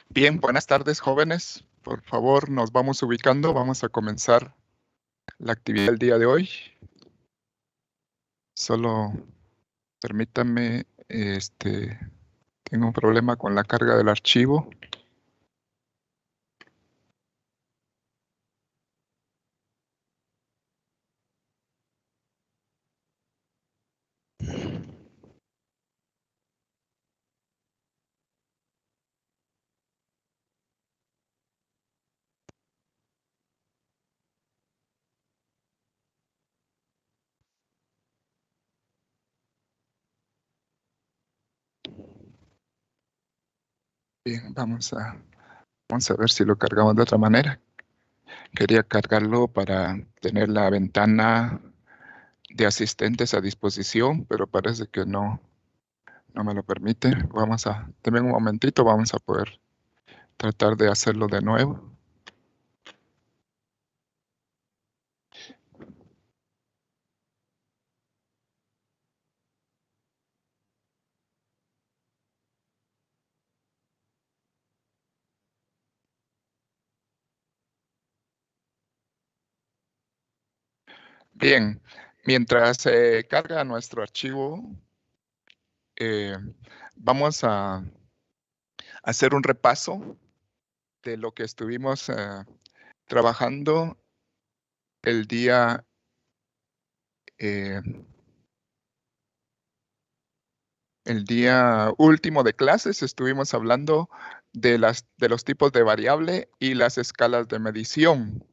Bien, buenas tardes, jóvenes. Por favor, nos vamos ubicando. Vamos a comenzar la actividad del día de hoy. Solo permítanme, tengo un problema con la carga del archivo. Bien, vamos a ver si lo cargamos de otra manera. Quería cargarlo para tener la ventana de asistentes a disposición, pero parece que no me lo permite. Denme un momentito, vamos a poder tratar de hacerlo de nuevo. Bien, mientras se carga nuestro archivo, vamos a hacer un repaso de lo que estuvimos trabajando el día último de clases. Estuvimos hablando de los tipos de variable y las escalas de medición.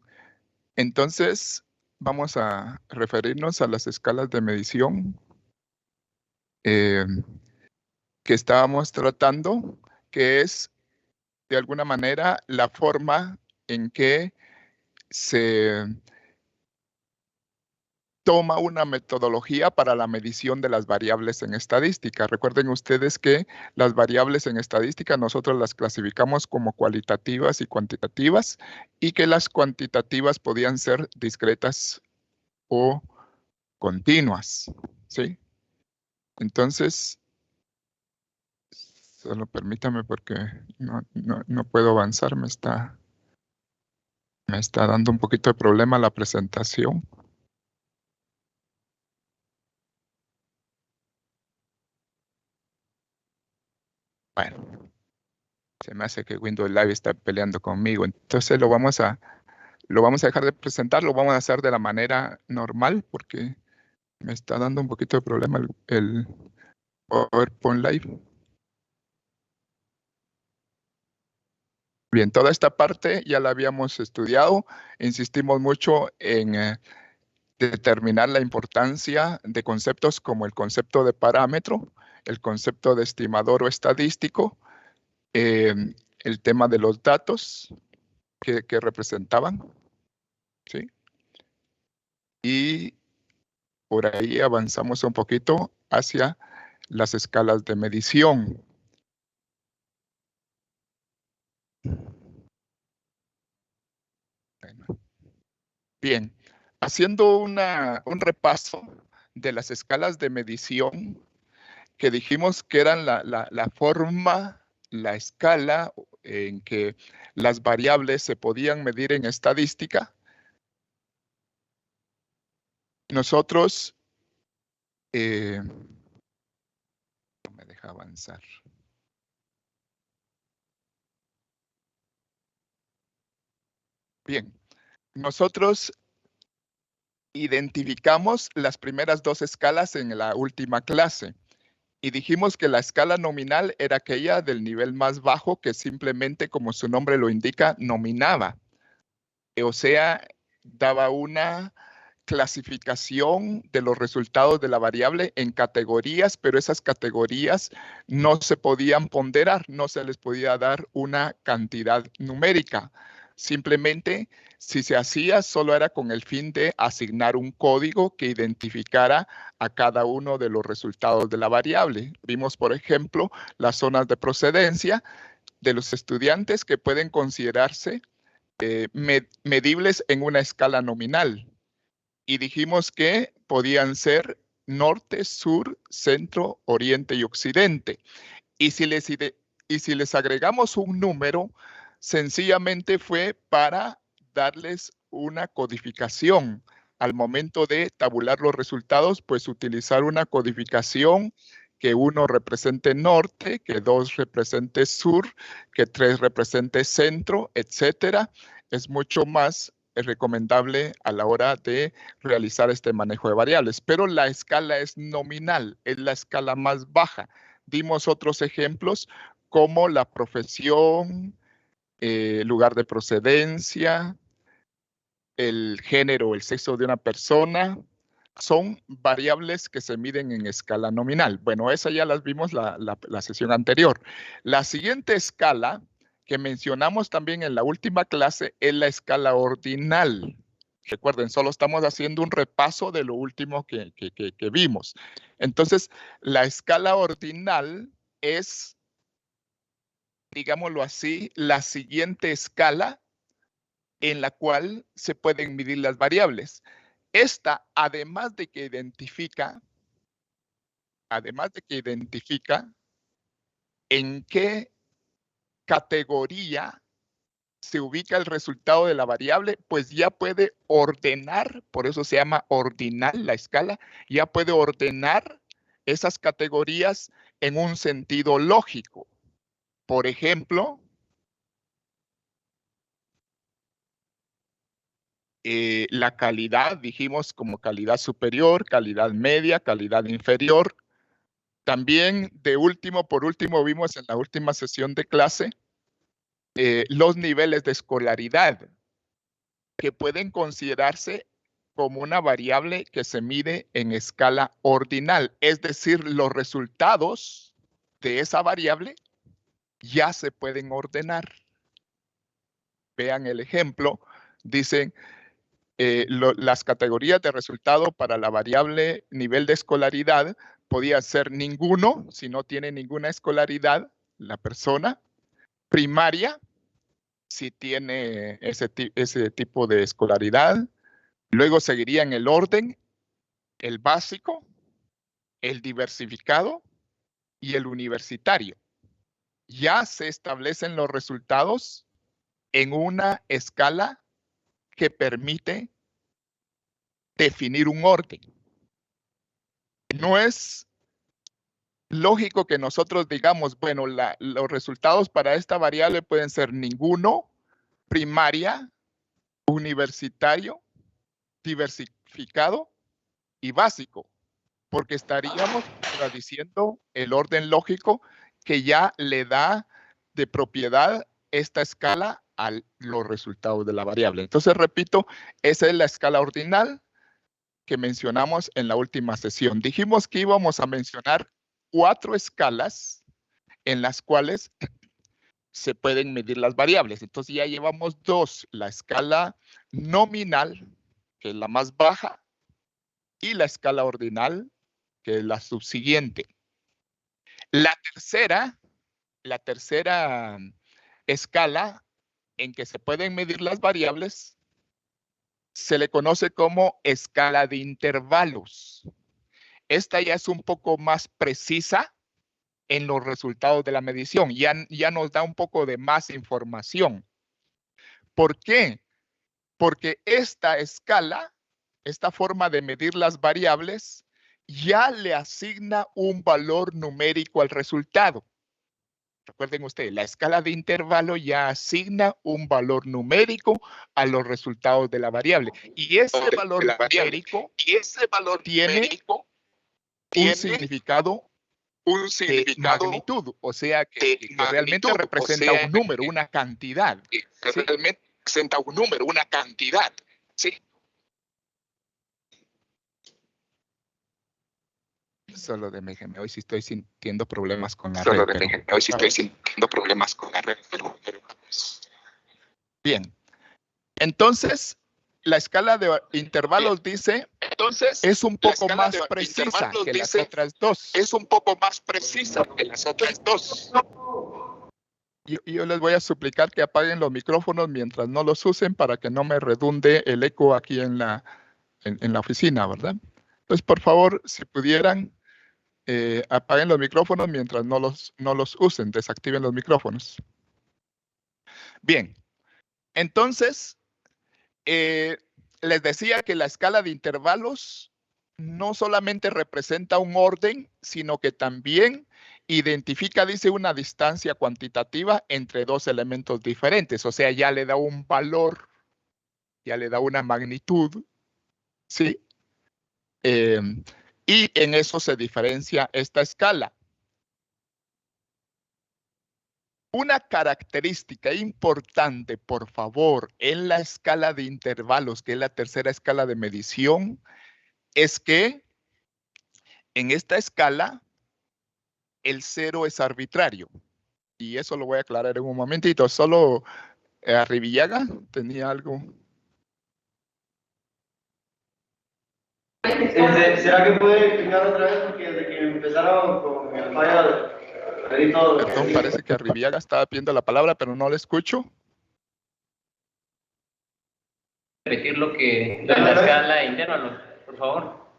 Entonces, vamos a referirnos a las escalas de medición que estábamos tratando, que es de alguna manera la forma en que se toma una metodología para la medición de las variables en estadística. Recuerden ustedes que las variables en estadística nosotros las clasificamos como cualitativas y cuantitativas, y que las cuantitativas podían ser discretas o continuas, ¿sí? Entonces, solo permítame porque no puedo avanzar, me está dando un poquito de problema la presentación. Bueno, se me hace que Windows Live está peleando conmigo. Entonces lo vamos a dejar de presentar, lo vamos a hacer de la manera normal porque me está dando un poquito de problema el PowerPoint Live. Bien, toda esta parte ya la habíamos estudiado. Insistimos mucho en determinar la importancia de conceptos como el concepto de parámetro, el concepto de estimador o estadístico, el tema de los datos que representaban, ¿sí? Y por ahí avanzamos un poquito hacia las escalas de medición. Bueno, bien, haciendo un repaso de las escalas de medición que dijimos que eran la forma, la escala en que las variables se podían medir en estadística. Nosotros, no me deja avanzar. Bien, nosotros identificamos las primeras dos escalas en la última clase y dijimos que la escala nominal era aquella del nivel más bajo que simplemente, como su nombre lo indica, nominaba. O sea, daba una clasificación de los resultados de la variable en categorías, pero esas categorías no se podían ponderar, no se les podía dar una cantidad numérica. Simplemente, si se hacía, solo era con el fin de asignar un código que identificara a cada uno de los resultados de la variable. Vimos, por ejemplo, las zonas de procedencia de los estudiantes que pueden considerarse medibles en una escala nominal. Y dijimos que podían ser norte, sur, centro, oriente y occidente. Y si les agregamos un número, sencillamente fue para darles una codificación. Al momento de tabular los resultados, pues utilizar una codificación que 1 represente norte, que 2 represente sur, que 3 represente centro, etcétera. Es mucho más recomendable a la hora de realizar este manejo de variables. Pero la escala es nominal, es la escala más baja. Dimos otros ejemplos como la profesión, lugar de procedencia, el género, el sexo de una persona, son variables que se miden en escala nominal. Bueno, esas ya las vimos la sesión anterior. La siguiente escala que mencionamos también en la última clase es la escala ordinal. Recuerden, solo estamos haciendo un repaso de lo último que vimos. Entonces, la escala ordinal es, digámoslo así, la siguiente escala en la cual se pueden medir las variables. Esta, además de que identifica en qué categoría se ubica el resultado de la variable, pues ya puede ordenar, por eso se llama ordinal la escala, ya puede ordenar esas categorías en un sentido lógico. Por ejemplo, la calidad, dijimos como calidad superior, calidad media, calidad inferior. También, por último, vimos en la última sesión de clase los niveles de escolaridad, que pueden considerarse como una variable que se mide en escala ordinal. Es decir, los resultados de esa variable ya se pueden ordenar. Vean el ejemplo. Dicen, las categorías de resultado para la variable nivel de escolaridad podía ser ninguno, si no tiene ninguna escolaridad la persona. Primaria, si tiene ese tipo de escolaridad. Luego seguiría en el orden, el básico, el diversificado y el universitario. Ya se establecen los resultados en una escala que permite definir un orden. No es lógico que nosotros digamos, bueno, los resultados para esta variable pueden ser ninguno, primaria, universitario, diversificado y básico, porque estaríamos contradiciendo el orden lógico que ya le da de propiedad esta escala a los resultados de la variable. Entonces, repito, esa es la escala ordinal que mencionamos en la última sesión. Dijimos que íbamos a mencionar 4 escalas en las cuales se pueden medir las variables. Entonces ya llevamos 2, la escala nominal, que es la más baja, y la escala ordinal, que es la subsiguiente. La tercera escala en que se pueden medir las variables se le conoce como escala de intervalos. Esta ya es un poco más precisa en los resultados de la medición. Ya nos da un poco de más información. ¿Por qué? Porque esta escala, esta forma de medir las variables, ya le asigna un valor numérico al resultado. Recuerden ustedes, la escala de intervalo ya asigna un valor numérico a los resultados de la variable. Y ese valor numérico tiene un significado de magnitud, o sea, que realmente representa un número, una cantidad. Realmente representa un número, una cantidad. ¿Sí? Solo déjenme, hoy sí estoy sintiendo problemas con la Solo red. déjenme, hoy sí estoy sintiendo problemas con la red. Bien. Entonces, la escala de intervalos dice, es un poco más precisa que las otras dos. Es un poco más precisa que las otras dos. Yo les voy a suplicar que apaguen los micrófonos mientras no los usen para que no me redunde el eco aquí en la oficina, ¿verdad? Entonces, por favor, si pudieran, apaguen los micrófonos mientras no los usen, desactiven los micrófonos. Bien, entonces, les decía que la escala de intervalos no solamente representa un orden, sino que también identifica, dice, una distancia cuantitativa entre dos elementos diferentes. O sea, ya le da un valor, ya le da una magnitud, ¿sí? Y en eso se diferencia esta escala. Una característica importante, por favor, en la escala de intervalos, que es la tercera escala de medición, es que en esta escala el cero es arbitrario. Y eso lo voy a aclarar en un momentito. Solo Arribillaga tenía algo. ¿Será que puede explicar otra vez? Porque desde que empezaron con el fallo, pedí todo. Perdón, parece que Arribillaga estaba pidiendo la palabra, pero no la escucho. Repetir lo que la escala de intervalos, por favor.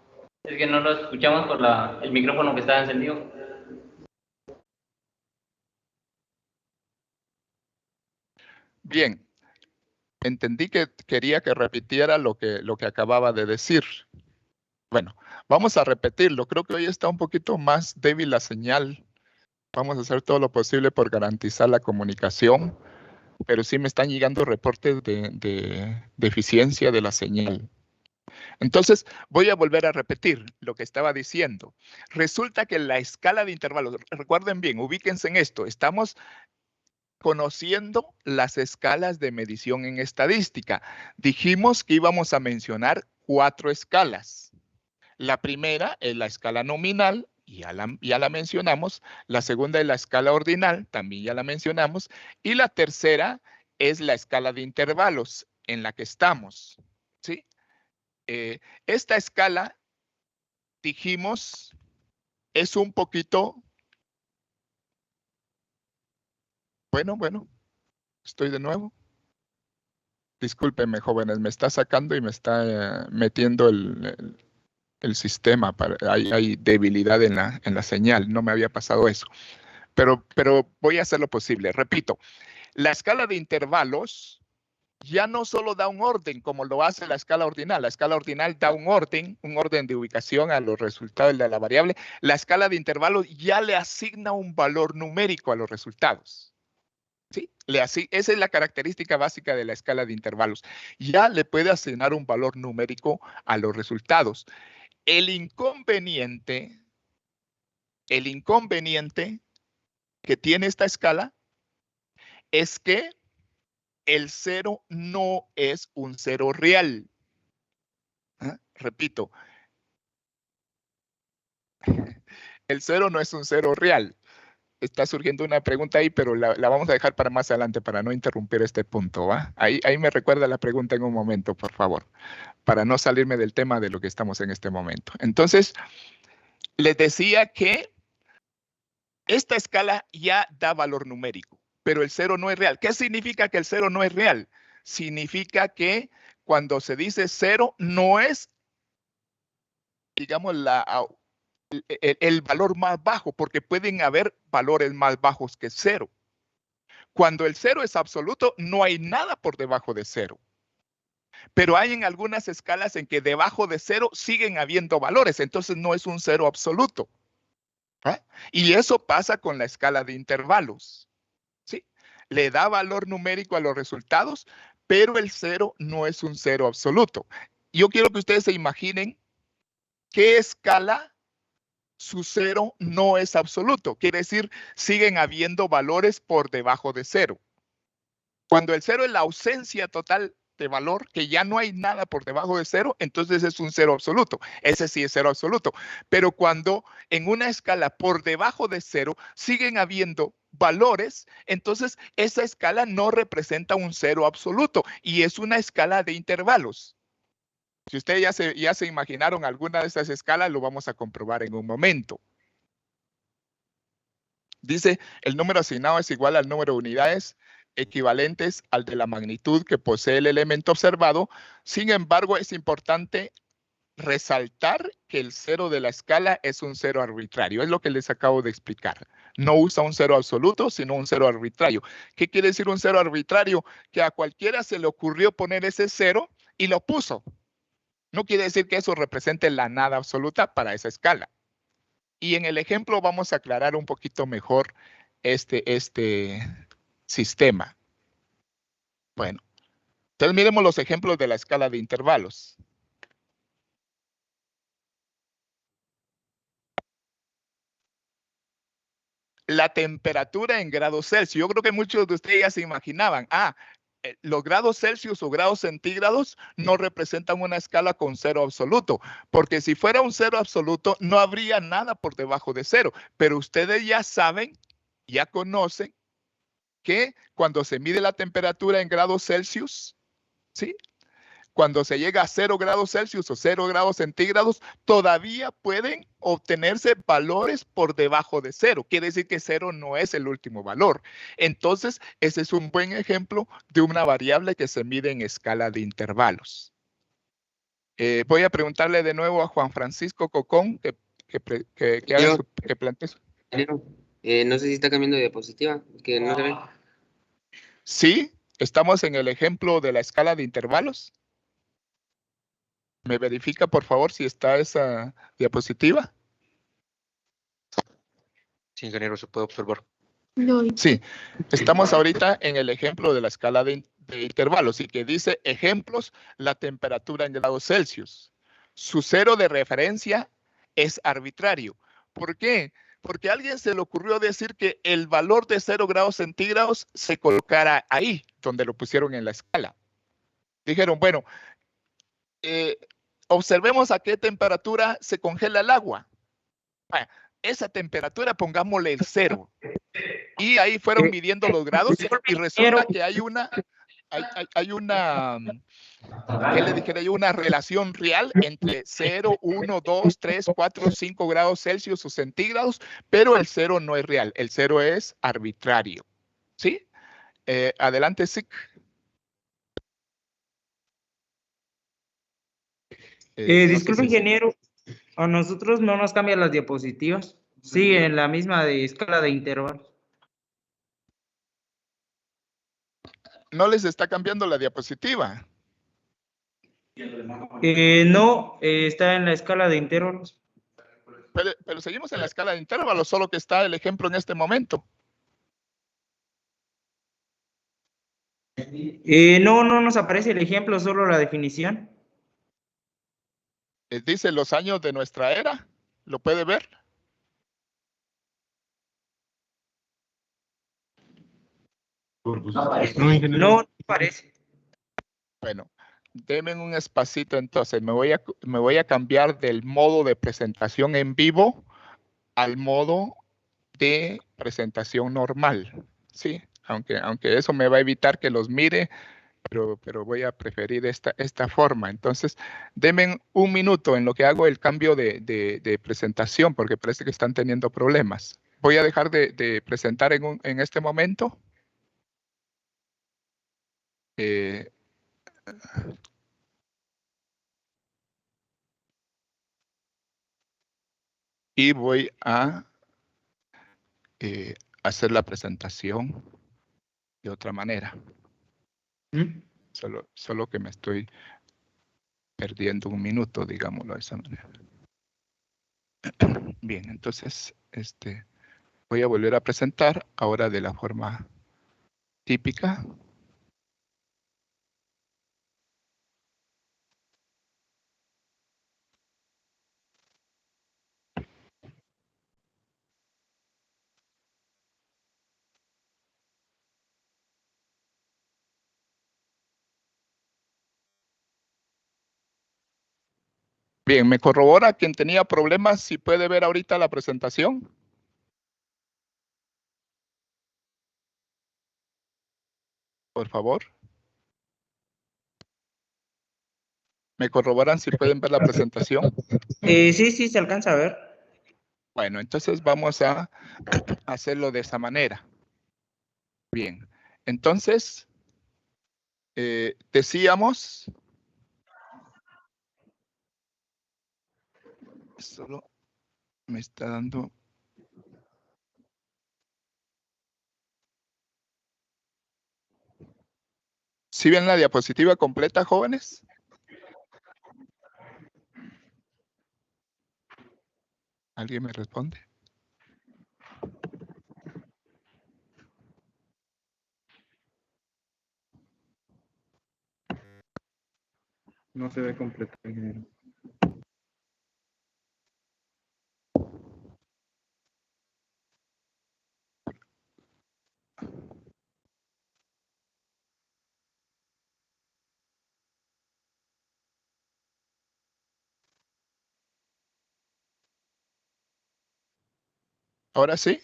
Es que no lo escuchamos por el micrófono que está encendido. Bien, entendí que quería que repitiera lo que acababa de decir. Bueno, vamos a repetirlo. Creo que hoy está un poquito más débil la señal. Vamos a hacer todo lo posible por garantizar la comunicación, pero sí me están llegando reportes de deficiencia de la señal. Entonces, voy a volver a repetir lo que estaba diciendo. Resulta que la escala de intervalos, recuerden bien, ubíquense en esto, estamos conociendo las escalas de medición en estadística. Dijimos que íbamos a mencionar 4 escalas. La primera es la escala nominal, ya la mencionamos. La segunda es la escala ordinal, también ya la mencionamos. Y la tercera es la escala de intervalos en la que estamos, ¿sí? Esta escala, dijimos, es un poquito... Bueno, estoy de nuevo. Discúlpenme, jóvenes, me está sacando y me está metiendo el sistema. Hay debilidad en la señal, no me había pasado eso. Pero voy a hacer lo posible. Repito, la escala de intervalos ya no solo da un orden como lo hace la escala ordinal. La escala ordinal da un orden de ubicación a los resultados de la variable. La escala de intervalos ya le asigna un valor numérico a los resultados. ¿Sí? Esa es la característica básica de la escala de intervalos. Ya le puede asignar un valor numérico a los resultados. El inconveniente que tiene esta escala es que el cero no es un cero real. Repito, el cero no es un cero real. Está surgiendo una pregunta ahí, pero la vamos a dejar para más adelante para no interrumpir este punto, ¿va? Ahí me recuerda la pregunta en un momento, por favor, para no salirme del tema de lo que estamos en este momento. Entonces, les decía que esta escala ya da valor numérico, pero el cero no es real. ¿Qué significa que el cero no es real? Significa que cuando se dice cero no es, digamos, el valor más bajo, porque pueden haber valores más bajos que cero. Cuando el cero es absoluto, no hay nada por debajo de cero. Pero hay en algunas escalas en que debajo de cero siguen habiendo valores, entonces no es un cero absoluto. ¿Ah? Y eso pasa con la escala de intervalos. ¿Sí? Le da valor numérico a los resultados, pero el cero no es un cero absoluto. Yo quiero que ustedes se imaginen qué escala su cero no es absoluto. Quiere decir, siguen habiendo valores por debajo de cero. Cuando el cero es la ausencia total de valor, que ya no hay nada por debajo de cero, entonces es un cero absoluto. Ese sí es cero absoluto. Pero cuando en una escala por debajo de cero siguen habiendo valores, entonces esa escala no representa un cero absoluto y es una escala de intervalos. Si ustedes ya se imaginaron alguna de estas escalas, lo vamos a comprobar en un momento. Dice, el número asignado es igual al número de unidades equivalentes al de la magnitud que posee el elemento observado. Sin embargo, es importante resaltar que el cero de la escala es un cero arbitrario. Es lo que les acabo de explicar. No usa un cero absoluto, sino un cero arbitrario. ¿Qué quiere decir un cero arbitrario? Que a cualquiera se le ocurrió poner ese cero y lo puso. No quiere decir que eso represente la nada absoluta para esa escala. Y en el ejemplo vamos a aclarar un poquito mejor este sistema. Bueno, entonces miremos los ejemplos de la escala de intervalos. La temperatura en grados Celsius. Yo creo que muchos de ustedes ya se imaginaban, los grados Celsius o grados centígrados no representan una escala con cero absoluto, porque si fuera un cero absoluto no habría nada por debajo de cero, pero ustedes ya saben, ya conocen que cuando se mide la temperatura en grados Celsius, ¿sí? Cuando se llega a 0 grados Celsius o 0 grados centígrados, todavía pueden obtenerse valores por debajo de 0. Quiere decir que 0 no es el último valor. Entonces, ese es un buen ejemplo de una variable que se mide en escala de intervalos. Voy a preguntarle de nuevo a Juan Francisco Cocón que plantee eso. No sé si está cambiando de diapositiva, que no se ve. Sí, estamos en el ejemplo de la escala de intervalos. ¿Me verifica, por favor, si está esa diapositiva? Sí, ingeniero, se puede observar. No. Sí, estamos ahorita en el ejemplo de la escala de intervalos y que dice ejemplos, la temperatura en grados Celsius. Su cero de referencia es arbitrario. ¿Por qué? Porque a alguien se le ocurrió decir que el valor de 0 grados centígrados se colocara ahí, donde lo pusieron en la escala. Dijeron, bueno, observemos a qué temperatura se congela el agua. Esa temperatura pongámosle el 0. Y ahí fueron midiendo los grados y resulta que hay una, ¿qué le dijera yo? Una relación real entre 0, 1, 2, 3, 4, 5 grados Celsius o centígrados, pero el 0 no es real, el 0 es arbitrario. ¿Sí? Adelante, Sic. Disculpe, ingeniero, a nosotros no nos cambian las diapositivas. Sigue en la misma de escala de intervalos. ¿No les está cambiando la diapositiva? No, está en la escala de intervalos. Pero seguimos en la escala de intervalos, solo que está el ejemplo en este momento. No nos aparece el ejemplo, solo la definición. Dice los años de nuestra era. ¿Lo puede ver? No aparece. Bueno, denme un espacito entonces. Me voy a cambiar del modo de presentación en vivo al modo de presentación normal. Sí, aunque eso me va a evitar que los mire, pero voy a preferir esta forma. Entonces, denme un minuto en lo que hago el cambio de presentación, porque parece que están teniendo problemas. Voy a dejar de presentar en este momento. Y voy a hacer la presentación de otra manera. Solo que me estoy perdiendo un minuto, digámoslo de esa manera. Bien, entonces voy a volver a presentar ahora de la forma típica. Bien, ¿me corrobora quien tenía problemas si puede ver ahorita la presentación? Por favor. ¿Me corroboran si pueden ver la presentación? Sí, se alcanza a ver. Bueno, entonces vamos a hacerlo de esa manera. Bien, entonces decíamos Solo me está dando... ¿Sí ven la diapositiva completa, jóvenes? ¿Alguien me responde? No se ve completo, ingeniero. ¿Ahora sí?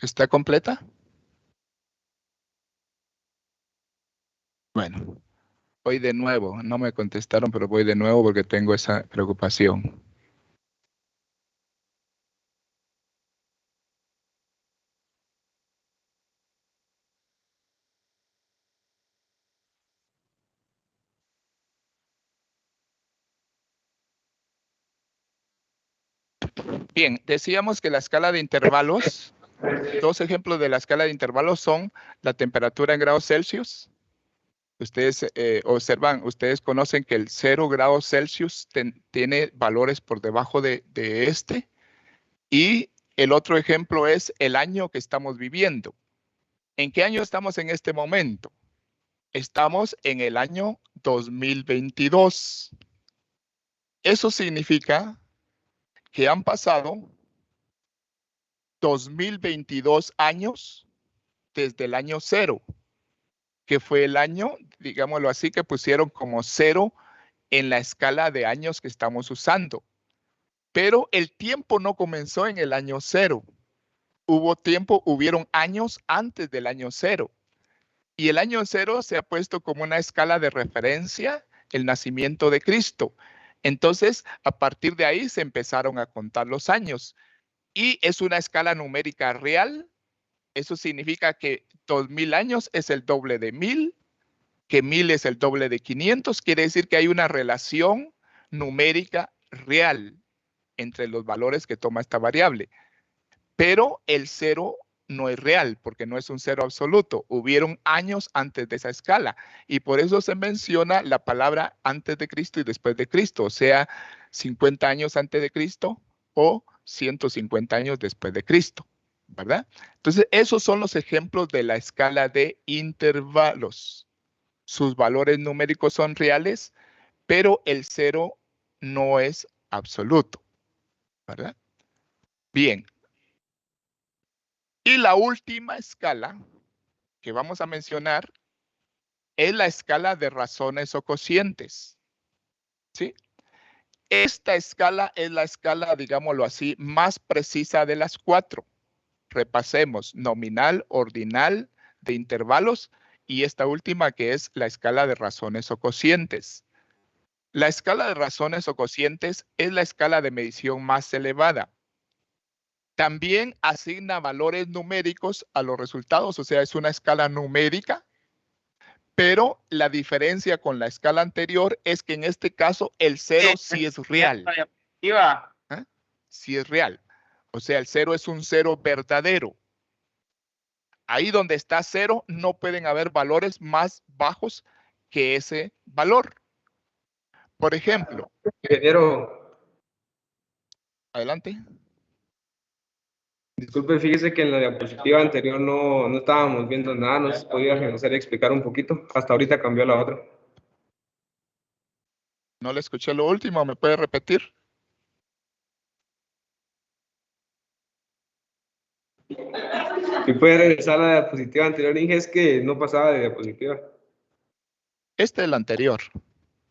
¿Está completa? Bueno, voy de nuevo. No me contestaron, pero voy de nuevo porque tengo esa preocupación. Bien, decíamos que la escala de intervalos, dos ejemplos de la escala de intervalos son la temperatura en grados Celsius. Ustedes observan, ustedes conocen que el 0 grados Celsius tiene valores por debajo de este. Y el otro ejemplo es el año que estamos viviendo. ¿En qué año estamos en este momento? Estamos en el año 2022. Eso significa que han pasado 2022 años desde el año 0, que fue el año, digámoslo así, que pusieron como 0 en la escala de años que estamos usando. Pero el tiempo no comenzó en el año 0. Hubieron años antes del año 0. Y el año 0 se ha puesto como una escala de referencia, el nacimiento de Cristo. Entonces, a partir de ahí se empezaron a contar los años. Y es una escala numérica real. Eso significa que 2000 años es el doble de 1000, que 1000 es el doble de 500. Quiere decir que hay una relación numérica real entre los valores que toma esta variable. Pero el 0 no es real porque no es un 0 absoluto. Hubieron años antes de esa escala y por eso se menciona la palabra antes de Cristo y después de Cristo, o sea, 50 años antes de Cristo o 150 años después de Cristo, ¿verdad? Entonces, esos son los ejemplos de la escala de intervalos. Sus valores numéricos son reales, pero el 0 no es absoluto, ¿verdad? Bien. Y la última escala que vamos a mencionar es la escala de razones o cocientes. ¿Sí? Esta escala es la escala, digámoslo así, más precisa de las 4. Repasemos: nominal, ordinal, de intervalos y esta última que es la escala de razones o cocientes. La escala de razones o cocientes es la escala de medición más elevada. También asigna valores numéricos a los resultados, o sea, es una escala numérica, pero la diferencia con la escala anterior es que en este caso el 0 sí es real. ¿Eh? Sí es real. O sea, el 0 es un 0 verdadero. Ahí donde está 0 no pueden haber valores más bajos que ese valor. Por ejemplo. Ingeniero. Adelante. Disculpe, fíjese que en la diapositiva anterior no estábamos viendo nada, ¿nos podía regresar y explicar un poquito? Hasta ahorita cambió la otra. No le escuché lo último, ¿me puede repetir? ¿Y puede regresar a la diapositiva anterior? Dije, es que no pasaba de diapositiva. Este es el anterior.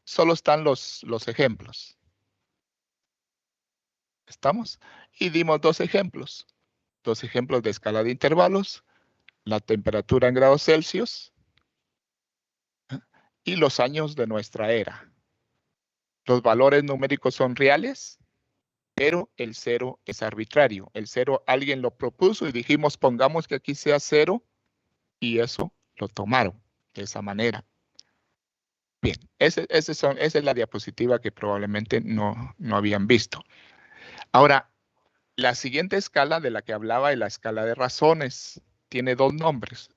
Solo están los ejemplos. ¿Estamos? Y dimos dos ejemplos. Dos ejemplos de escala de intervalos, la temperatura en grados Celsius y los años de nuestra era. Los valores numéricos son reales, pero el 0 es arbitrario. El 0 alguien lo propuso y dijimos, pongamos que aquí sea 0, y eso lo tomaron de esa manera. Bien, esa es la diapositiva que probablemente no habían visto. Ahora, la siguiente escala de la que hablaba es la escala de razones. Tiene dos nombres,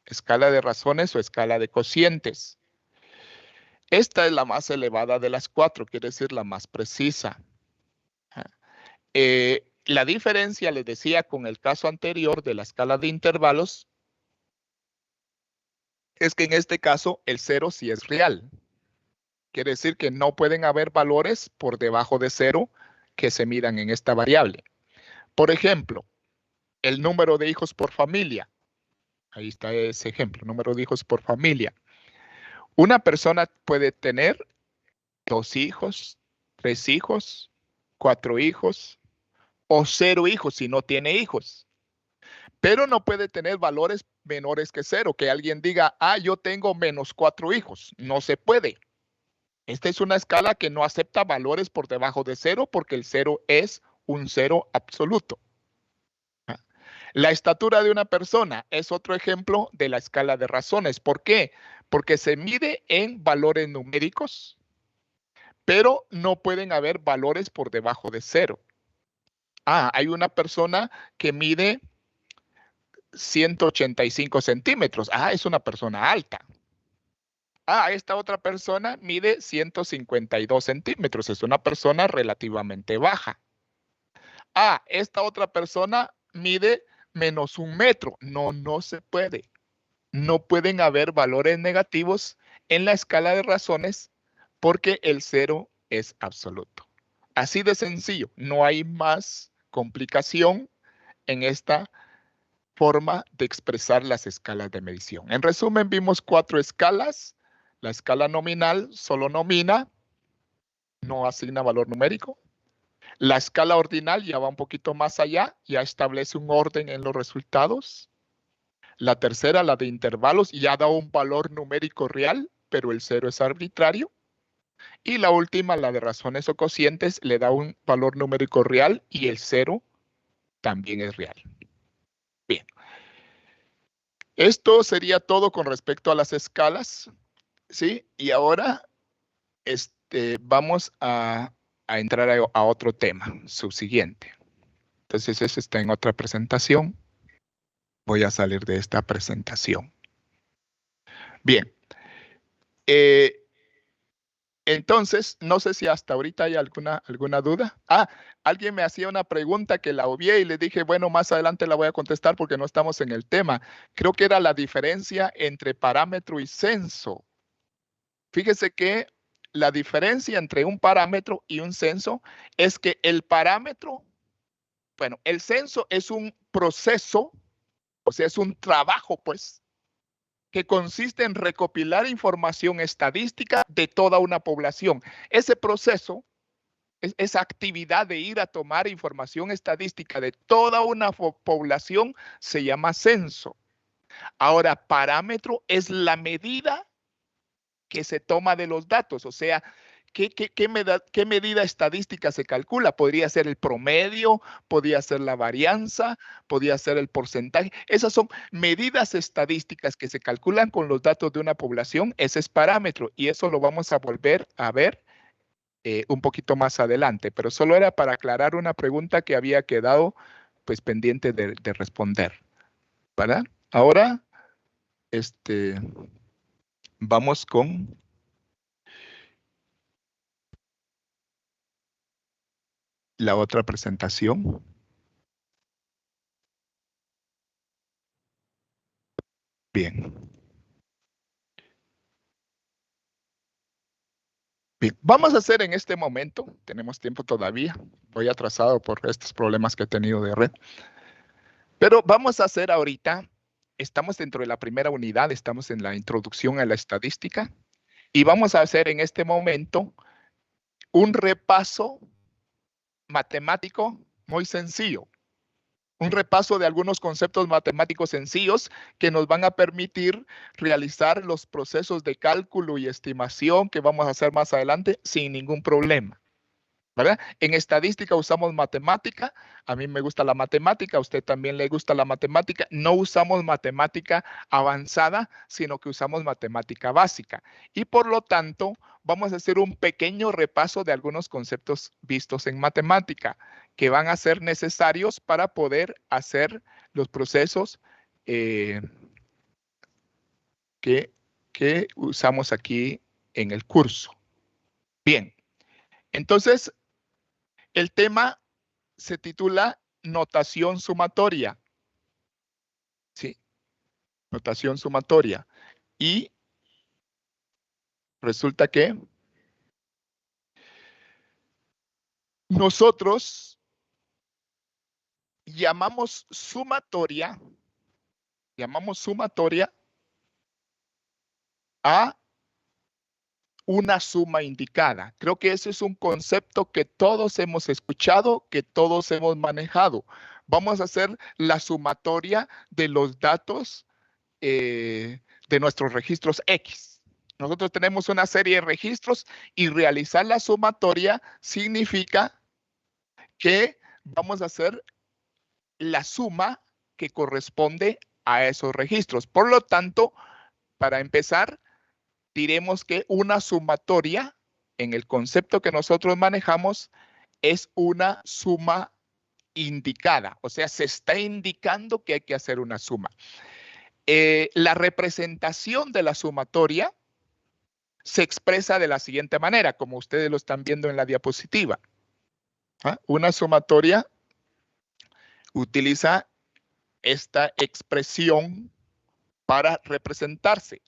escala de razones o escala de cocientes. Esta es la más elevada de las 4, quiere decir la más precisa. La diferencia, les decía, con el caso anterior de la escala de intervalos, es que en este caso el 0 sí es real. Quiere decir que no pueden haber valores por debajo de 0 que se midan en esta variable. Por ejemplo, el número de hijos por familia. Ahí está ese ejemplo, número de hijos por familia. Una persona puede tener 2 hijos, 3 hijos, 4 hijos o 0 hijos si no tiene hijos. Pero no puede tener valores menores que 0. Que alguien diga, yo tengo menos 4 hijos. No se puede. Esta es una escala que no acepta valores por debajo de 0 porque el 0 es un 0 absoluto. La estatura de una persona es otro ejemplo de la escala de razones. ¿Por qué? Porque se mide en valores numéricos, pero no pueden haber valores por debajo de 0. Hay una persona que mide 185 centímetros. Es una persona alta. Esta otra persona mide 152 centímetros. Es una persona relativamente baja. Esta otra persona mide menos 1 metro. No se puede. No pueden haber valores negativos en la escala de razones porque el 0 es absoluto. Así de sencillo. No hay más complicación en esta forma de expresar las escalas de medición. En resumen, vimos 4 escalas. La escala nominal solo nomina, no asigna valor numérico. La escala ordinal ya va un poquito más allá, ya establece un orden en los resultados. La tercera, la de intervalos, ya da un valor numérico real, pero el 0 es arbitrario. Y la última, la de razones o cocientes, le da un valor numérico real y el 0 también es real. Bien. Esto sería todo con respecto a las escalas. ¿Sí? Y ahora vamos a entrar a otro tema, su siguiente. Entonces, eso está en otra presentación. Voy a salir de esta presentación. Bien. Entonces, no sé si hasta ahorita hay alguna duda. Alguien me hacía una pregunta que la obvié y le dije, bueno, más adelante la voy a contestar porque no estamos en el tema. Creo que era la diferencia entre parámetro y censo. Fíjese que la diferencia entre un parámetro y un censo es que el parámetro, el censo es un proceso, o sea, es un trabajo, pues, que consiste en recopilar información estadística de toda una población. Ese proceso, esa actividad de ir a tomar información estadística de toda una población se llama censo. Ahora, parámetro es la medida que se toma de los datos, o sea, ¿qué medida estadística se calcula? Podría ser el promedio, podría ser la varianza, podría ser el porcentaje. Esas son medidas estadísticas que se calculan con los datos de una población. Ese es parámetro y eso lo vamos a volver a ver un poquito más adelante, pero solo era para aclarar una pregunta que había quedado pues pendiente de responder, ¿verdad? Ahora, vamos con la otra presentación. Bien. Bien, vamos a hacer en este momento, tenemos tiempo todavía, voy atrasado por estos problemas que he tenido de red, pero vamos a hacer ahorita, estamos dentro de la primera unidad, estamos en la introducción a la estadística, y vamos a hacer en este momento un repaso matemático muy sencillo. Un repaso de algunos conceptos matemáticos sencillos que nos van a permitir realizar los procesos de cálculo y estimación que vamos a hacer más adelante sin ningún problema. ¿verdad? En estadística usamos matemática. A mí me gusta la matemática, a usted también le gusta la matemática. No usamos matemática avanzada, sino que usamos matemática básica. Y por lo tanto, vamos a hacer un pequeño repaso de algunos conceptos vistos en matemática que van a ser necesarios para poder hacer los procesos que usamos aquí en el curso. Bien, entonces el tema se titula notación sumatoria. Sí, notación sumatoria. Y resulta que nosotros llamamos sumatoria a una suma indicada. Creo que ese es un concepto que todos hemos escuchado, que todos hemos manejado. Vamos a hacer la sumatoria de los datos de nuestros registros X. Nosotros tenemos una serie de registros y realizar la sumatoria significa que vamos a hacer la suma que corresponde a esos registros. Por lo tanto, para empezar, diremos que una sumatoria, en el concepto que nosotros manejamos, es una suma indicada. O sea, se está indicando que hay que hacer una suma. La representación de la sumatoria se expresa de la siguiente manera, como ustedes lo están viendo en la diapositiva. Una sumatoria utiliza esta expresión para representarse.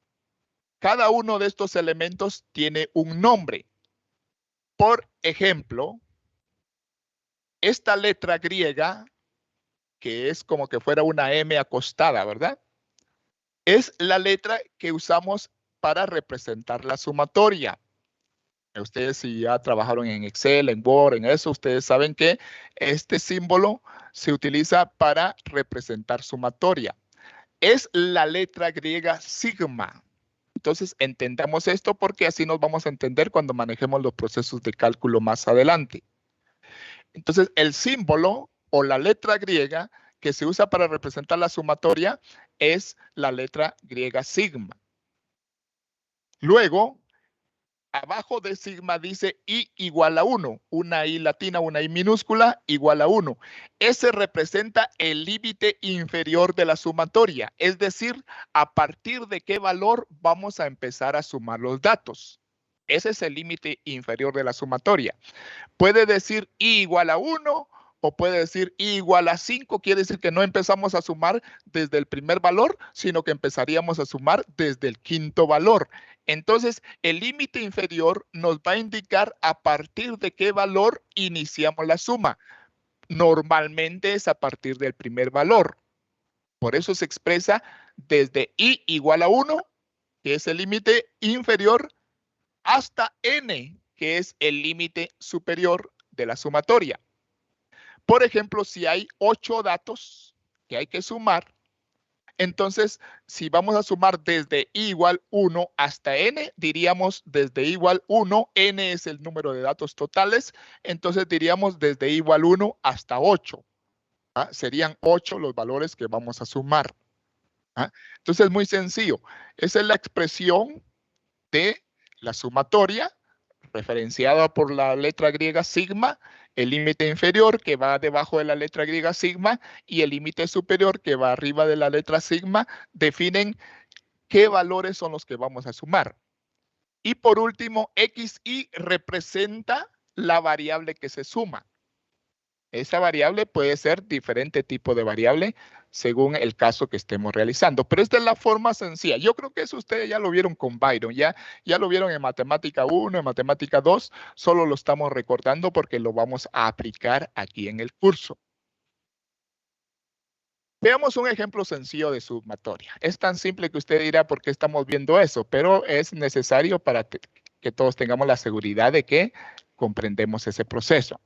Cada uno de estos elementos tiene un nombre. Por ejemplo, esta letra griega, que es como que fuera una M acostada, ¿verdad? Es la letra que usamos para representar la sumatoria. Ustedes si ya trabajaron en Excel, en Word, en eso, ustedes saben que este símbolo se utiliza para representar sumatoria. Es la letra griega sigma. Entonces, entendamos esto porque así nos vamos a entender cuando manejemos los procesos de cálculo más adelante. Entonces, el símbolo o la letra griega que se usa para representar la sumatoria es la letra griega sigma. Luego, abajo de sigma dice I igual a 1. Una I latina, una I minúscula, igual a 1. Ese representa el límite inferior de la sumatoria. Es decir, a partir de qué valor vamos a empezar a sumar los datos. Ese es el límite inferior de la sumatoria. Puede decir I igual a 1 o puede decir I igual a 5. Quiere decir que no empezamos a sumar desde el primer valor, sino que empezaríamos a sumar desde el quinto valor. Entonces, el límite inferior nos va a indicar a partir de qué valor iniciamos la suma. Normalmente es a partir del primer valor. Por eso se expresa desde I igual a 1, que es el límite inferior, hasta N, que es el límite superior de la sumatoria. Por ejemplo, si hay 8 datos que hay que sumar, entonces, si vamos a sumar desde I igual 1 hasta N, diríamos desde I igual 1, N es el número de datos totales, entonces diríamos desde I igual 1 hasta 8. Serían 8 los valores que vamos a sumar. Entonces, es muy sencillo. Esa es la expresión de la sumatoria, referenciada por la letra griega sigma, el límite inferior que va debajo de la letra griega sigma y el límite superior que va arriba de la letra sigma definen qué valores son los que vamos a sumar. Y por último, XY representa la variable que se suma. Esa variable puede ser diferente tipo de variable según el caso que estemos realizando. Pero esta es la forma sencilla. Yo creo que eso ustedes ya lo vieron con Byron. Ya lo vieron en Matemática 1, en Matemática 2. Solo lo estamos recordando porque lo vamos a aplicar aquí en el curso. Veamos un ejemplo sencillo de sumatoria. Es tan simple que usted dirá por qué estamos viendo eso, pero es necesario para que todos tengamos la seguridad de que comprendemos ese proceso.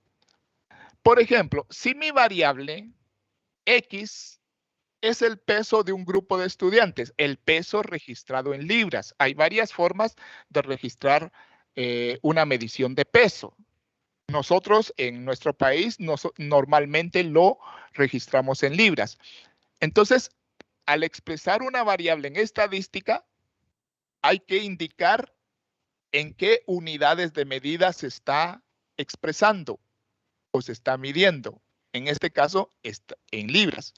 Por ejemplo, si mi variable X es el peso de un grupo de estudiantes, el peso registrado en libras. Hay varias formas de registrar una medición de peso. Nosotros en nuestro país normalmente lo registramos en libras. Entonces, al expresar una variable en estadística, hay que indicar en qué unidades de medida se está expresando o se está midiendo. En este caso, en libras.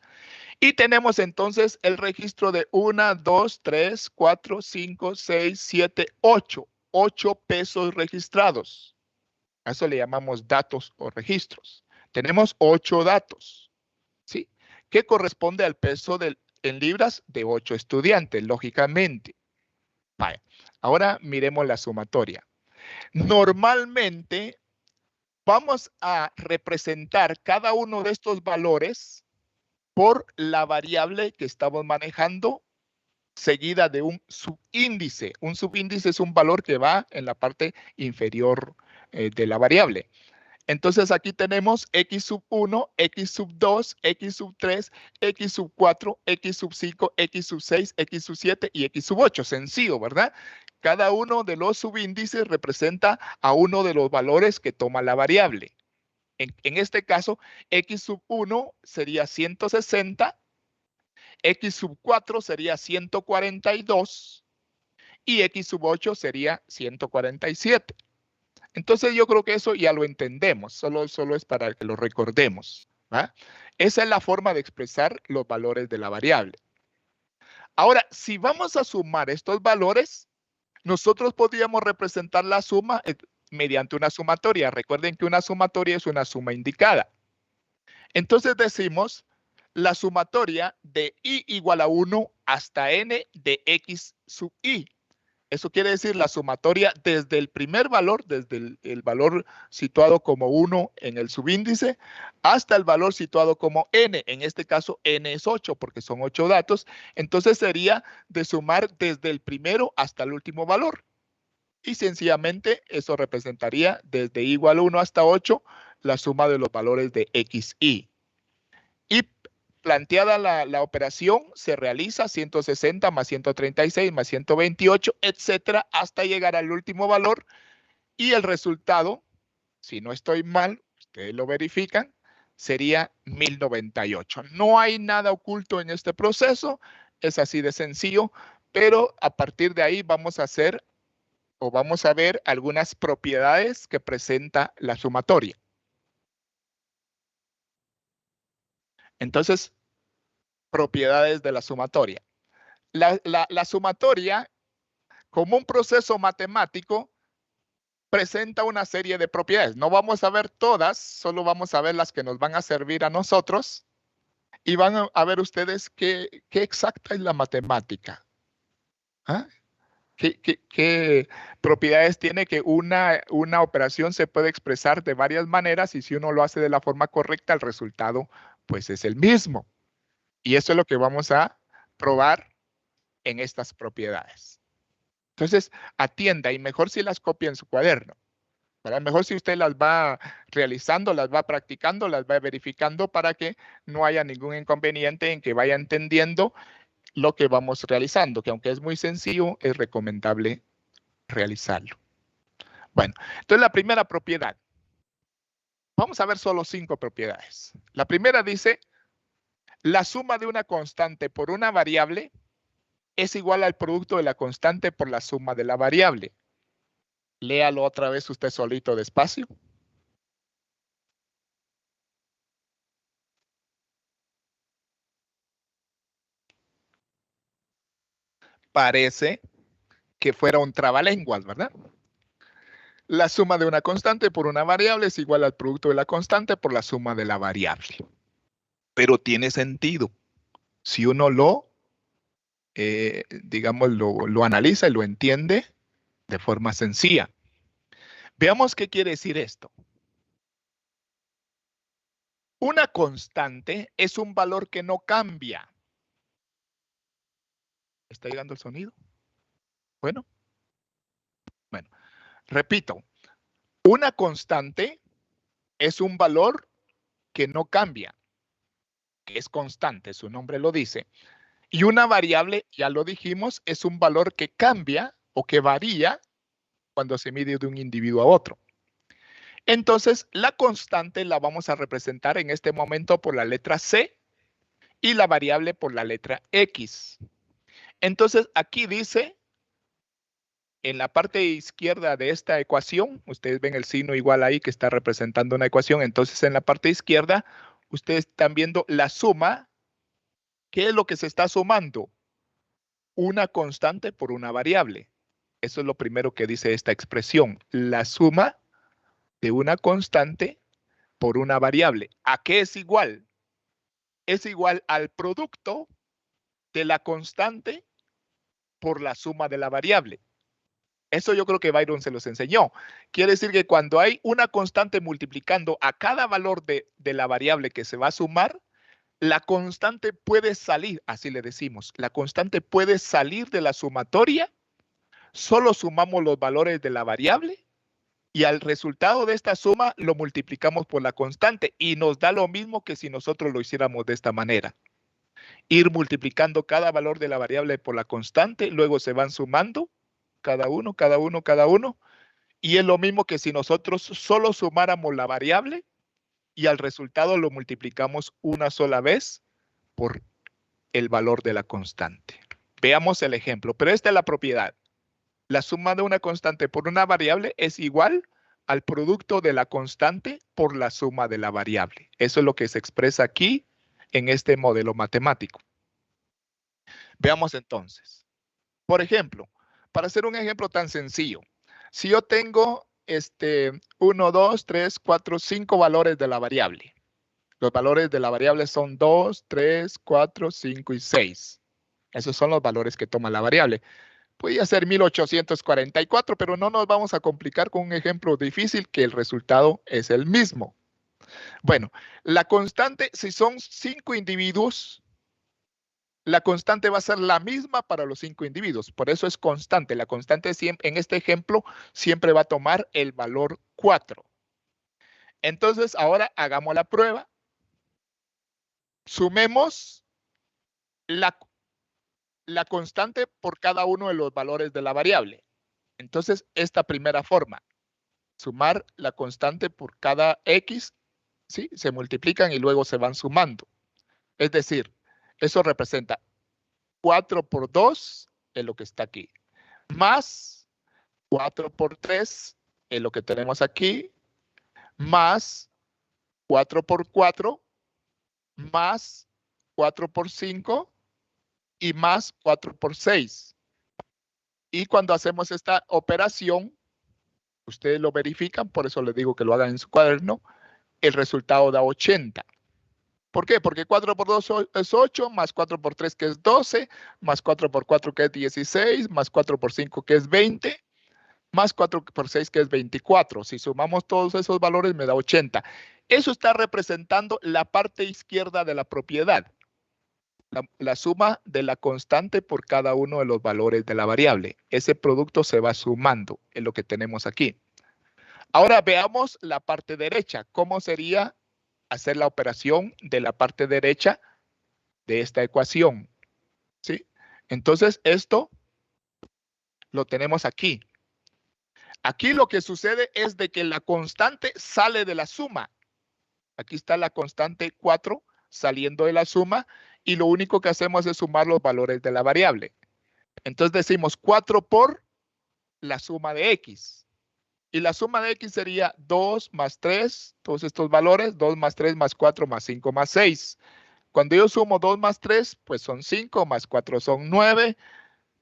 Y tenemos entonces el registro de 1, 2, 3, 4, 5, 6, 7, 8. 8 pesos registrados. A eso le llamamos datos o registros. Tenemos 8 datos, ¿sí? Que corresponde al peso en libras de 8 estudiantes, lógicamente. Vaya. Ahora miremos la sumatoria. Normalmente vamos a representar cada uno de estos valores por la variable que estamos manejando seguida de un subíndice. Un subíndice es un valor que va en la parte inferior de la variable. Entonces aquí tenemos x sub 1, x sub 2, x sub 3, x sub 4, x sub 5, x sub 6, x sub 7 y x sub 8. Sencillo, ¿verdad? Cada uno de los subíndices representa a uno de los valores que toma la variable. En este caso, x sub 1 sería 160, x sub 4 sería 142 y x sub 8 sería 147. Entonces yo creo que eso ya lo entendemos, solo es para que lo recordemos, ¿va? Esa es la forma de expresar los valores de la variable. Ahora, si vamos a sumar estos valores, nosotros podríamos representar la suma mediante una sumatoria. Recuerden que una sumatoria es una suma indicada. Entonces decimos la sumatoria de i igual a 1 hasta n de x sub i. Eso quiere decir la sumatoria desde el primer valor, desde el valor situado como 1 en el subíndice, hasta el valor situado como n. En este caso, n es 8 porque son 8 datos. Entonces sería de sumar desde el primero hasta el último valor. Y sencillamente eso representaría desde i igual a 1 hasta 8 la suma de los valores de x, y. Y planteada la operación, se realiza 160 más 136 más 128, etcétera, hasta llegar al último valor. Y el resultado, si no estoy mal, ustedes lo verifican, sería 1098. No hay nada oculto en este proceso, es así de sencillo, pero a partir de ahí vamos a ver algunas propiedades que presenta la sumatoria. Entonces, propiedades de la sumatoria. La sumatoria, como un proceso matemático, presenta una serie de propiedades. No vamos a ver todas, solo vamos a ver las que nos van a servir a nosotros. Y van a ver ustedes qué exacta es la matemática. ¿Ah? ¿Qué propiedades tiene? Que una operación se puede expresar de varias maneras y si uno lo hace de la forma correcta, el resultado pues es el mismo. Y eso es lo que vamos a probar en estas propiedades. Entonces, atienda y mejor si las copia en su cuaderno. ¿Verdad? Mejor si usted las va realizando, las va practicando, las va verificando para que no haya ningún inconveniente en que vaya entendiendo lo que vamos realizando, que aunque es muy sencillo, es recomendable realizarlo. Bueno, entonces la primera propiedad. Vamos a ver solo 5 propiedades. La primera dice, la suma de una constante por una variable es igual al producto de la constante por la suma de la variable. Léalo otra vez usted solito despacio. Parece que fuera un trabalenguas, ¿verdad? La suma de una constante por una variable es igual al producto de la constante por la suma de la variable. Pero tiene sentido. Si uno digamos, lo analiza y lo entiende de forma sencilla. Veamos qué quiere decir esto. Una constante es un valor que no cambia. ¿Está llegando el sonido? Bueno, repito. Una constante es un valor que no cambia, que es constante, su nombre lo dice. Y una variable, ya lo dijimos, es un valor que cambia o que varía cuando se mide de un individuo a otro. Entonces, la constante la vamos a representar en este momento por la letra C y la variable por la letra X. Entonces, aquí dice, en la parte izquierda de esta ecuación, ustedes ven el signo igual ahí que está representando una ecuación. Entonces, en la parte izquierda, ustedes están viendo la suma. ¿Qué es lo que se está sumando? Una constante por una variable. Eso es lo primero que dice esta expresión. La suma de una constante por una variable. ¿A qué es igual? Es igual al producto de la constante por la suma de la variable. Eso yo creo que Byron se los enseñó. Quiere decir que cuando hay una constante multiplicando a cada valor de la variable que se va a sumar, la constante puede salir, así le decimos, la constante puede salir de la sumatoria, solo sumamos los valores de la variable y al resultado de esta suma lo multiplicamos por la constante y nos da lo mismo que si nosotros lo hiciéramos de esta manera. Ir multiplicando cada valor de la variable por la constante, luego se van sumando cada uno, y es lo mismo que si nosotros solo sumáramos la variable y al resultado lo multiplicamos una sola vez por el valor de la constante. Veamos el ejemplo, pero esta es la propiedad. La suma de una constante por una variable es igual al producto de la constante por la suma de la variable. Eso es lo que se expresa aquí en este modelo matemático. Veamos entonces. Por ejemplo, para hacer un ejemplo tan sencillo, si yo tengo 1, 2, 3, 4, 5 valores de la variable. Los valores de la variable son 2, 3, 4, 5 y 6. Esos son los valores que toma la variable. Podría ser 1844, pero no nos vamos a complicar con un ejemplo difícil que el resultado es el mismo. Bueno, la constante, si son 5 individuos, la constante va a ser la misma para los 5 individuos. Por eso es constante. La constante en este ejemplo siempre va a tomar el valor 4. Entonces, ahora hagamos la prueba. Sumemos la constante por cada uno de los valores de la variable. Entonces, esta primera forma, sumar la constante por cada X, ¿sí? Se multiplican y luego se van sumando. Es decir, eso representa 4 por 2 es lo que está aquí, más 4 por 3 es lo que tenemos aquí, más 4 por 4, más 4 por 5 y más 4 por 6. Y cuando hacemos esta operación, ustedes lo verifican, por eso les digo que lo hagan en su cuaderno, el resultado da 80. ¿Por qué? Porque 4 por 2 es 8, más 4 por 3 que es 12, más 4 por 4 que es 16, más 4 por 5 que es 20, más 4 por 6 que es 24. Si sumamos todos esos valores me da 80. Eso está representando la parte izquierda de la propiedad. La suma de la constante por cada uno de los valores de la variable. Ese producto se va sumando, es lo que tenemos aquí. Ahora veamos la parte derecha. ¿Cómo sería hacer la operación de la parte derecha de esta ecuación? ¿Sí? Entonces, esto lo tenemos aquí. Aquí lo que sucede es de que la constante sale de la suma. Aquí está la constante 4 saliendo de la suma y lo único que hacemos es sumar los valores de la variable. Entonces decimos 4 por la suma de X. Y la suma de X sería 2 más 3, todos estos valores, 2 más 3 más 4 más 5 más 6. Cuando yo sumo 2 más 3, pues son 5, más 4 son 9,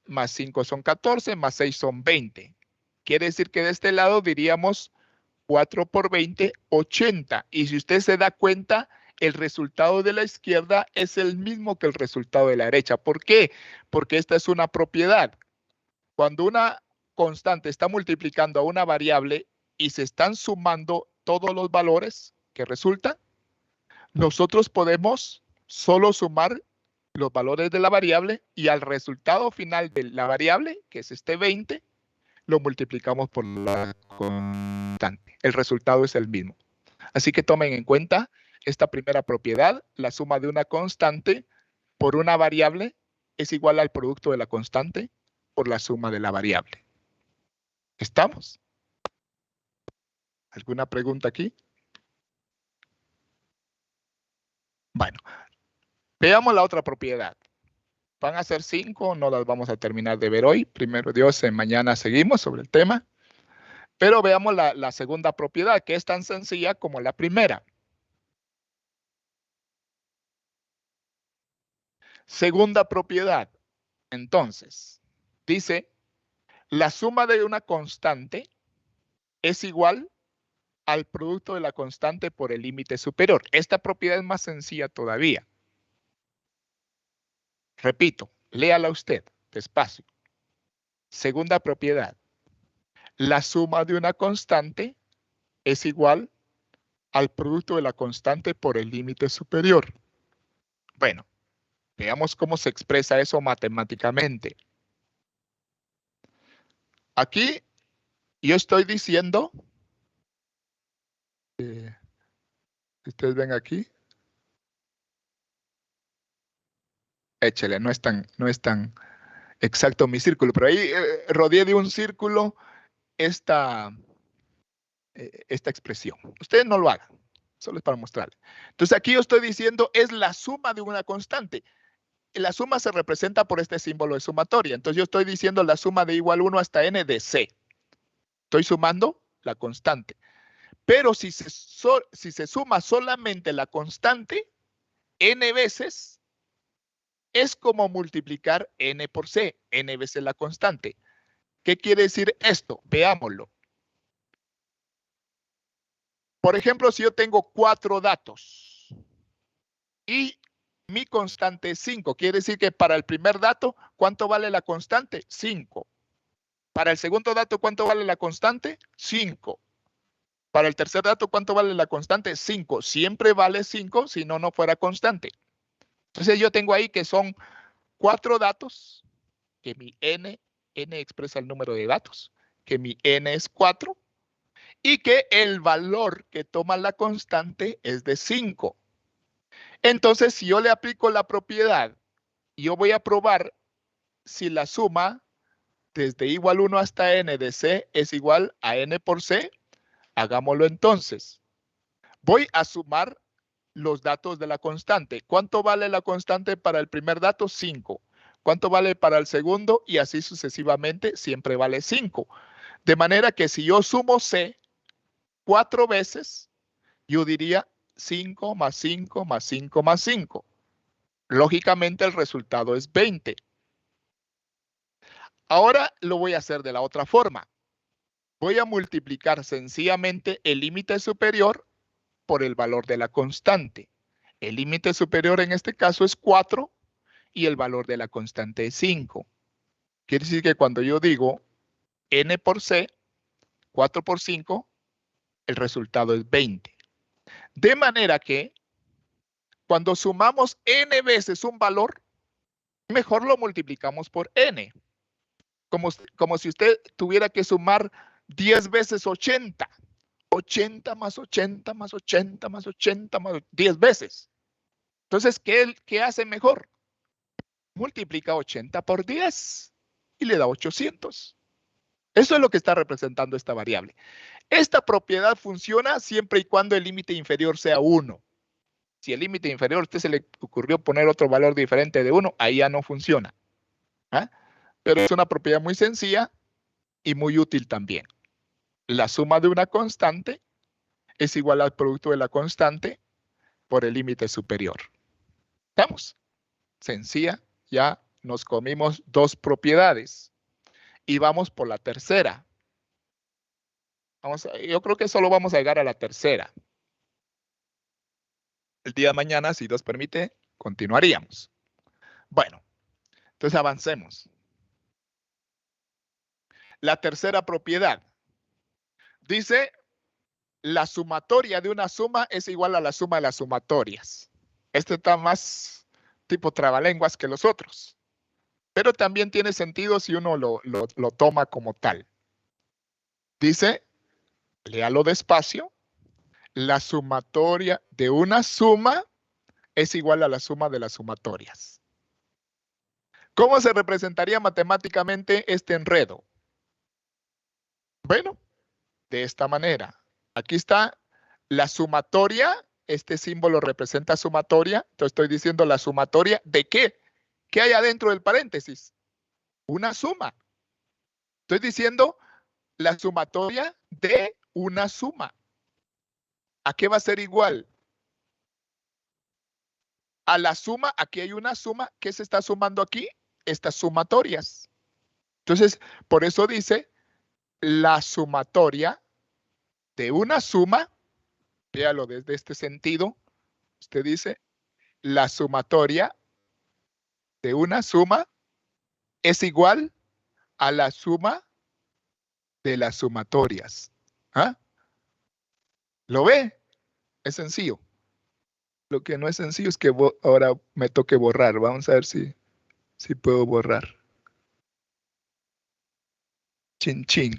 más 5 son 14, más 6 son 20. Quiere decir que de este lado diríamos 4 por 20, 80. Y si usted se da cuenta, el resultado de la izquierda es el mismo que el resultado de la derecha. ¿Por qué? Porque esta es una propiedad. Cuando una constante está multiplicando a una variable y se están sumando todos los valores que resultan, nosotros podemos solo sumar los valores de la variable y al resultado final de la variable, que es este 20, lo multiplicamos por la constante. El resultado es el mismo. Así que tomen en cuenta esta primera propiedad, la suma de una constante por una variable es igual al producto de la constante por la suma de la variable. ¿Estamos? ¿Alguna pregunta aquí? Bueno, veamos la otra propiedad. Van a ser 5, no las vamos a terminar de ver hoy. Primero Dios, mañana seguimos sobre el tema. Pero veamos la segunda propiedad, que es tan sencilla como la primera. Segunda propiedad. Entonces, dice, la suma de una constante es igual al producto de la constante por el límite superior. Esta propiedad es más sencilla todavía. Repito, léala usted despacio. Segunda propiedad. La suma de una constante es igual al producto de la constante por el límite superior. Bueno, veamos cómo se expresa eso matemáticamente. Aquí yo estoy diciendo, ustedes ven aquí, échale, no es tan exacto mi círculo, pero ahí rodeé de un círculo esta expresión. Ustedes no lo hagan, solo es para mostrarles. Entonces aquí yo estoy diciendo es la suma de una constante. La suma se representa por este símbolo de sumatoria. Entonces yo estoy diciendo la suma de igual 1 hasta n de c. Estoy sumando la constante. Pero si se suma solamente la constante, n veces, es como multiplicar n por c, n veces la constante. ¿Qué quiere decir esto? Veámoslo. Por ejemplo, si yo tengo 4 datos y mi constante es 5, quiere decir que para el primer dato, ¿cuánto vale la constante? 5. Para el segundo dato, ¿cuánto vale la constante? 5. Para el tercer dato, ¿cuánto vale la constante? 5. Siempre vale 5, si no, no fuera constante. Entonces yo tengo ahí que son 4 datos, que mi n expresa el número de datos, que mi n es 4, y que el valor que toma la constante es de 5. Entonces, si yo le aplico la propiedad, yo voy a probar si la suma desde igual 1 hasta n de c es igual a n por c. Hagámoslo entonces. Voy a sumar los datos de la constante. ¿Cuánto vale la constante para el primer dato? 5. ¿Cuánto vale para el segundo? Y así sucesivamente, siempre vale 5. De manera que si yo sumo c 4 veces, yo diría 5 más 5 más 5 más 5. Lógicamente el resultado es 20. Ahora lo voy a hacer de la otra forma. Voy a multiplicar sencillamente el límite superior por el valor de la constante. El límite superior en este caso es 4 y el valor de la constante es 5. Quiere decir que cuando yo digo n por c, 4 por 5, el resultado es 20. De manera que cuando sumamos n veces un valor, mejor lo multiplicamos por n. Como si usted tuviera que sumar 10 veces 80. 80 más 80 más 80 más 80 más 10 veces. Entonces, ¿qué hace mejor? Multiplica 80 por 10 y le da 800. Eso es lo que está representando esta variable. Esta propiedad funciona siempre y cuando el límite inferior sea 1. Si el límite inferior a usted se le ocurrió poner otro valor diferente de 1, ahí ya no funciona. ¿Ah? Pero es una propiedad muy sencilla y muy útil también. La suma de una constante es igual al producto de la constante por el límite superior. ¿Estamos? Sencilla, ya nos comimos 2 propiedades. Y vamos por la tercera. Yo creo que solo vamos a llegar a la tercera. El día de mañana, si Dios permite, continuaríamos. Bueno, entonces avancemos. La tercera propiedad. Dice, la sumatoria de una suma es igual a la suma de las sumatorias. Este está más tipo trabalenguas que los otros. Pero también tiene sentido si uno lo toma como tal. Dice, léalo despacio, la sumatoria de una suma es igual a la suma de las sumatorias. ¿Cómo se representaría matemáticamente este enredo? Bueno, de esta manera. Aquí está la sumatoria. Este símbolo representa sumatoria. Entonces estoy diciendo la sumatoria ¿de qué? ¿Qué hay adentro del paréntesis? Una suma. Estoy diciendo la sumatoria de una suma. ¿A qué va a ser igual? A la suma, aquí hay una suma. ¿Qué se está sumando aquí? Estas sumatorias. Entonces, por eso dice la sumatoria de una suma. Véalo desde este sentido. Usted dice la sumatoria de una suma es igual a la suma de las sumatorias. ¿Ah? ¿Lo ve? Es sencillo. Lo que no es sencillo es que ahora me toque borrar. Vamos a ver si puedo borrar. Chin, chin.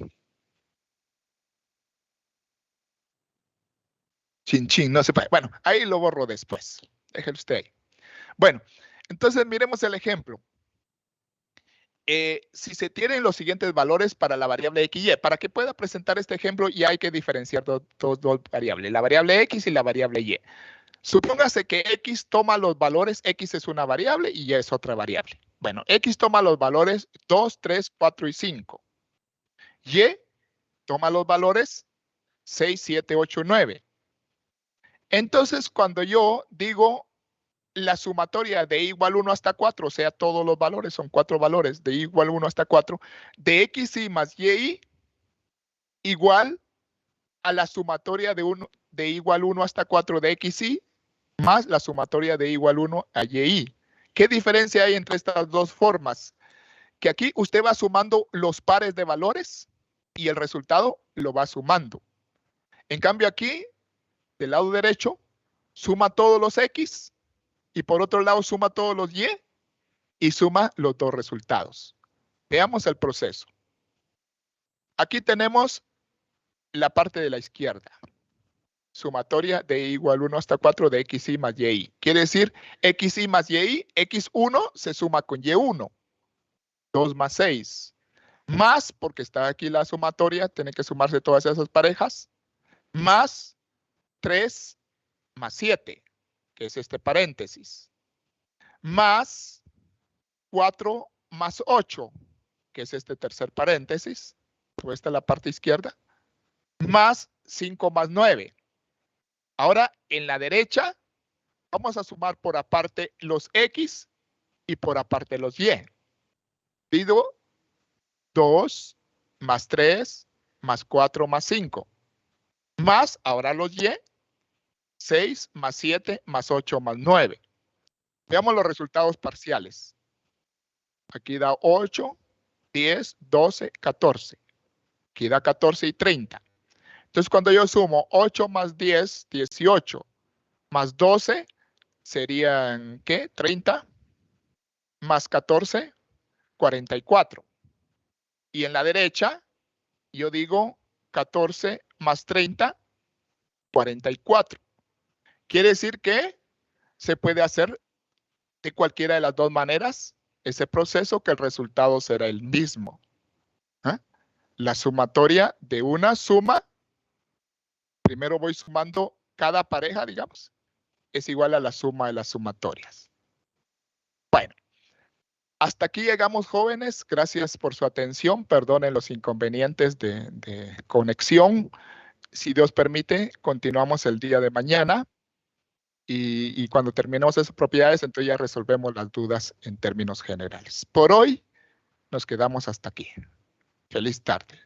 Chin, chin, no se puede. Bueno, ahí lo borro después. Déjelo usted ahí. Bueno, entonces miremos el ejemplo. Si se tienen los siguientes valores para la variable x y, para que pueda presentar este ejemplo ya hay que diferenciar dos variables, la variable x y la variable y. Supóngase que x toma los valores, x es una variable y y es otra variable. Bueno, x toma los valores 2, 3, 4 y 5. Y toma los valores 6, 7, 8, 9. Entonces, cuando yo digo la sumatoria de y igual 1 hasta 4, o sea, todos los valores, son 4 valores, de y igual 1 hasta 4, de x y más y igual a la sumatoria de y igual 1 hasta 4 de x y más la sumatoria de y igual 1 a y. ¿Qué diferencia hay entre estas dos formas? Que aquí usted va sumando los pares de valores y el resultado lo va sumando. En cambio aquí, del lado derecho, suma todos los x y por otro lado suma todos los y suma los dos resultados. Veamos el proceso. Aquí tenemos la parte de la izquierda. Sumatoria de y igual 1 hasta 4 de x y más y. Quiere decir x y más y, x1 se suma con y1. 2 más 6. Más, porque está aquí la sumatoria, tiene que sumarse todas esas parejas. Más 3 más 7, que es este paréntesis. Más 4 más 8, que es este tercer paréntesis. Pues esta es la parte izquierda. Más 5 más 9. Ahora, en la derecha, vamos a sumar por aparte los x y por aparte los y. Divido 2 más 3 más 4 más 5. Más, ahora los y, 6 más 7 más 8 más 9. Veamos los resultados parciales. Aquí da 8, 10, 12, 14. Aquí da 14 y 30. Entonces, cuando yo sumo 8 más 10, 18, más 12, serían, ¿qué? 30, más 14, 44. Y en la derecha, yo digo 14 más 30, 44. Quiere decir que se puede hacer de cualquiera de las dos maneras ese proceso, que el resultado será el mismo. La sumatoria de una suma, primero voy sumando cada pareja, digamos, es igual a la suma de las sumatorias. Bueno, hasta aquí llegamos, jóvenes. Gracias por su atención. Perdonen los inconvenientes de conexión. Si Dios permite, continuamos el día de mañana. Y cuando terminemos esas propiedades, entonces ya resolvemos las dudas en términos generales. Por hoy, nos quedamos hasta aquí. Feliz tarde.